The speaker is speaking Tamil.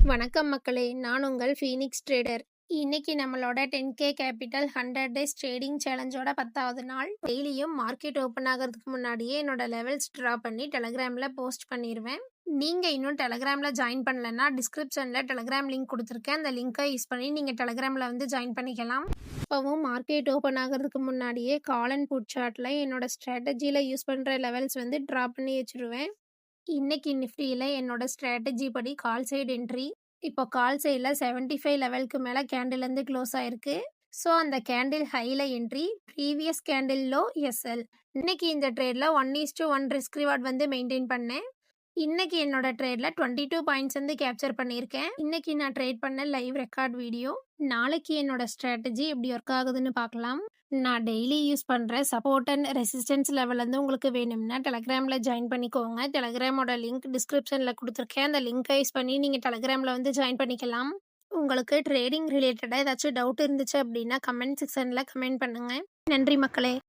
வணக்கம் மக்களே, நான் உங்கள் ஃபீனிக்ஸ் ட்ரேடர். இன்னைக்கு நம்மளோட 10K கேபிட்டல் 100 டேஸ் ட்ரேடிங் சேலஞ்சோட 10வது நாள். டெய்லியும் மார்க்கெட் ஓப்பன் ஆகிறதுக்கு முன்னாடியே என்னோட லெவல்ஸ் ட்ரா பண்ணி டெலகிராமில் போஸ்ட் பண்ணிடுவேன். நீங்கள் இன்னும் டெலகிராமில் ஜாயின் பண்ணலன்னா டிஸ்கிரிப்ஷனில் டெலகிராம் லிங்க் கொடுத்துருக்கேன். அந்த லிங்க்கை யூஸ் பண்ணி நீங்கள் டெலகிராமில் வந்து ஜாயின் பண்ணிக்கலாம். இப்போவும் மார்க்கெட் ஓப்பன் ஆகிறதுக்கு முன்னாடியே கால் அண்ட் புட் சார்ட்டில் என்னோட ஸ்ட்ராட்டஜியில் யூஸ் பண்ணுற லெவல்ஸ் வந்து ட்ரா பண்ணி வச்சுருவேன். இன்னைக்கு நிஃப்டியில் என்னோட ஸ்ட்ராட்டஜி படி கால் சைடு என்ட்ரி. இப்போ கால் சைடில் 75 லெவலுக்கு மேலே கேண்டில் க்ளோஸ் ஆயிருக்கு. ஸோ அந்த கேண்டில் ஹையில் entry, previous candle low SL. இன்னைக்கு இந்த ட்ரேடில் 1:1 ரிஸ்க் ரிவார்ட் வந்து மெயின்டைன் பண்ணேன். இன்னைக்கு என்னோட ட்ரேடில் 22 பாயிண்ட்ஸ் வந்து கேப்சர் பண்ணியிருக்கேன். இன்னைக்கு நான் ட்ரேட் பண்ண லைவ் ரெக்கார்ட் வீடியோ. நாளைக்கு என்னோட ஸ்ட்ராட்டஜி எப்படி ஒர்க் ஆகுதுன்னு பார்க்கலாம். நான் டெய்லி யூஸ் பண்ணுற சப்போர்ட் அண்ட் ரெசிஸ்டன்ஸ் லெவல் வந்து உங்களுக்கு வேணும்னா டெலகிராமில் ஜாயின் பண்ணிக்கோங்க. டெலகிராமோட லிங்க் டிஸ்கிரிப்ஷனில் கொடுத்துருக்கேன். அந்த லிங்க்கை யூஸ் பண்ணி நீங்கள் டெலகிராமில் வந்து ஜாயின் பண்ணிக்கலாம். உங்களுக்கு ட்ரேடிங் ரிலேட்டடாக ஏதாச்சும் டவுட் இருந்துச்சு அப்படின்னா கமெண்ட் செக்ஷனில் கமெண்ட் பண்ணுங்கள். நன்றி மக்களே.